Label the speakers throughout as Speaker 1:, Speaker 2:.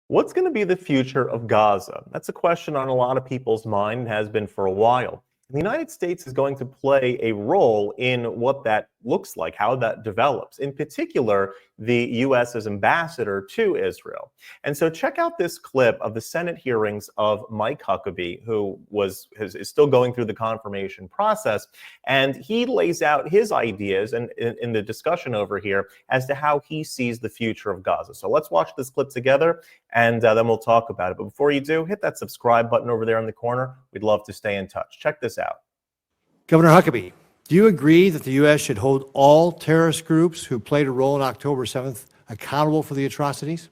Speaker 1: What's going to be the future of Gaza? That's a question on a lot of people's mind and has been for a while. The United States is going to play a role in what that looks like, how that develops. In particular, the U.S. as ambassador to Israel. And so check out this clip of the Senate hearings of Mike Huckabee, who is still going through the confirmation process. And he lays out his ideas and in the discussion over here as to how he sees the future of Gaza. So let's watch this clip together, and then we'll talk about it. But before you do, hit that subscribe button over there in the corner. We'd love to stay in touch. Check this out.
Speaker 2: Governor Huckabee, do you agree that the U.S. should hold all terrorist groups who played a role in October 7th accountable for the atrocities?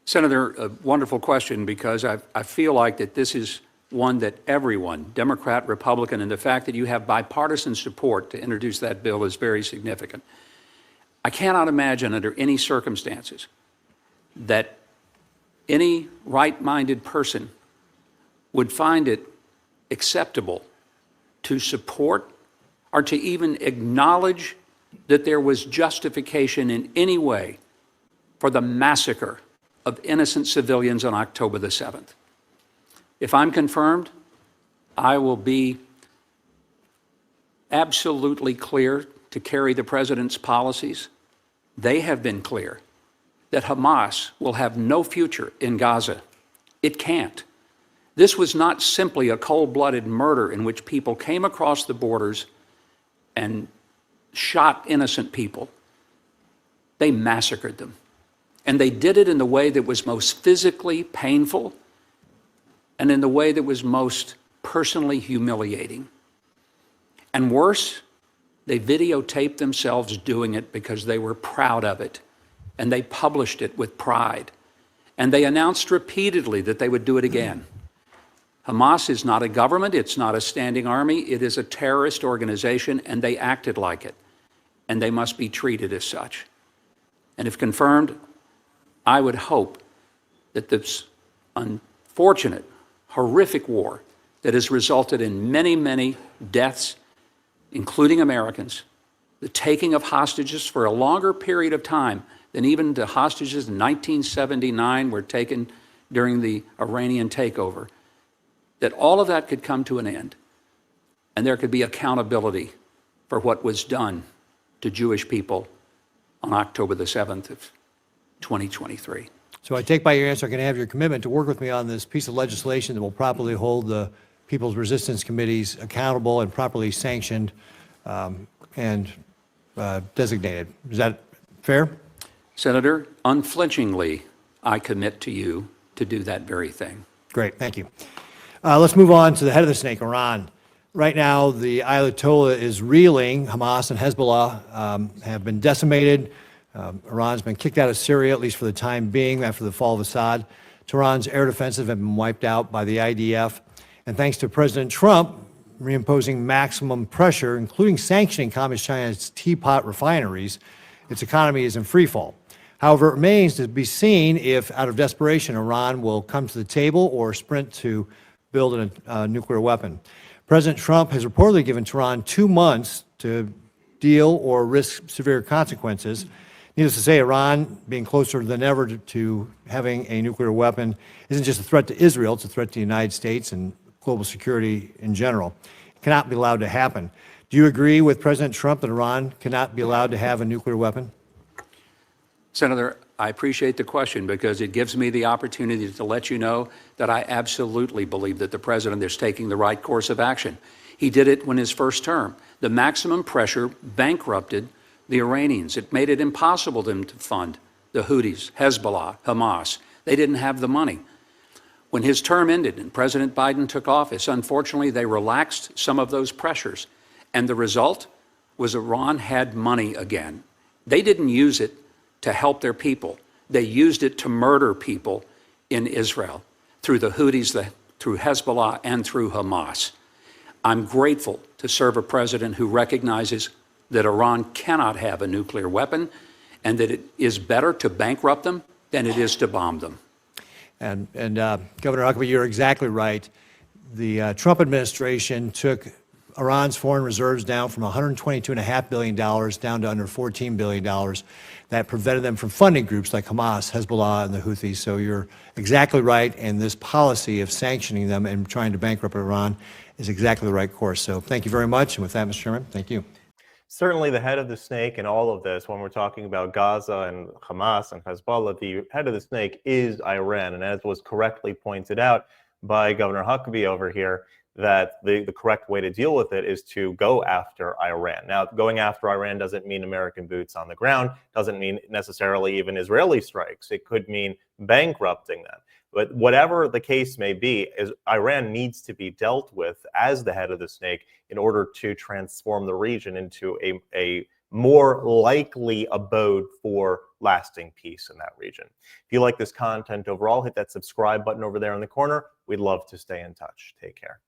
Speaker 3: Senator, a wonderful question, because I feel like that this is one that everyone, Democrat, Republican, and the fact that you have bipartisan support to introduce that bill is very significant. I cannot imagine under any circumstances that any right-minded person would find it acceptable to support or to even acknowledge that there was justification in any way for the massacre of innocent civilians on October the 7th. If I'm confirmed, I will be absolutely clear to carry the president's policies. They have been clear that Hamas will have no future in Gaza. It can't. This was not simply a cold-blooded murder in which people came across the borders and shot innocent people. They massacred them. And they did it in the way that was most physically painful and in the way that was most personally humiliating. And worse, they videotaped themselves doing it because they were proud of it, and they published it with pride. And they announced repeatedly that they would do it again. Hamas is not a government, it's not a standing army, it is a terrorist organization, and they acted like it. And they must be treated as such. And if confirmed, I would hope that this unfortunate, horrific war that has resulted in many, many deaths, including Americans, the taking of hostages for a longer period of time than even the hostages in 1979 were taken during the Iranian takeover, that all of that could come to an end and there could be accountability for what was done to Jewish people on October the 7th of 2023.
Speaker 2: So I take by your answer, I can have your commitment to work with me on this piece of legislation that will properly hold the People's Resistance Committees accountable and properly sanctioned and designated. Is that fair?
Speaker 3: Senator, unflinchingly, I commit to you to do that very thing.
Speaker 2: Great, thank you. Let's move on to the head of the snake, Iran. Right now, the Ayatollah is reeling. Hamas and Hezbollah have been decimated. Iran's been kicked out of Syria, at least for the time being, after the fall of Assad. Tehran's air defensive have been wiped out by the IDF. And thanks to President Trump reimposing maximum pressure, including sanctioning Communist China's teapot refineries, its economy is in freefall. However, it remains to be seen if, out of desperation, Iran will come to the table or sprint to build a nuclear weapon. President Trump has reportedly given Tehran 2 months to deal or risk severe consequences. Needless to say, Iran, being closer than ever to having a nuclear weapon, isn't just a threat to Israel, it's a threat to the United States and global security in general. It cannot be allowed to happen. Do you agree with President Trump that Iran cannot be allowed to have a nuclear weapon?
Speaker 3: Senator, I appreciate the question because it gives me the opportunity to let you know that I absolutely believe that the president is taking the right course of action. He did it when his first term. The maximum pressure bankrupted the Iranians. It made it impossible for them to fund the Houthis, Hezbollah, Hamas. They didn't have the money. When his term ended and President Biden took office, unfortunately, they relaxed some of those pressures. And the result was Iran had money again. They didn't use it to help their people. They used it to murder people in Israel through the Houthis, through Hezbollah, and through Hamas. I'm grateful to serve a president who recognizes that Iran cannot have a nuclear weapon and that it is better to bankrupt them than it is to bomb them.
Speaker 2: And Governor Huckabee, you're exactly right. The Trump administration took Iran's foreign reserves down from $122.5 billion down to under $14 billion. That prevented them from funding groups like Hamas, Hezbollah, and the Houthis. So you're exactly right, and this policy of sanctioning them and trying to bankrupt Iran is exactly the right course. So thank you very much, and with that, Mr. Chairman, thank you.
Speaker 1: Certainly the head of the snake in all of this, when we're talking about Gaza and Hamas and Hezbollah, the head of the snake is Iran. And as was correctly pointed out by Governor Huckabee over here, that the correct way to deal with it is to go after Iran. Now, going after Iran doesn't mean American boots on the ground, doesn't mean necessarily even Israeli strikes. It could mean bankrupting them. But whatever the case may be, Iran needs to be dealt with as the head of the snake in order to transform the region into a more likely abode for lasting peace in that region. If you like this content overall, hit that subscribe button over there in the corner. We'd love to stay in touch. Take care.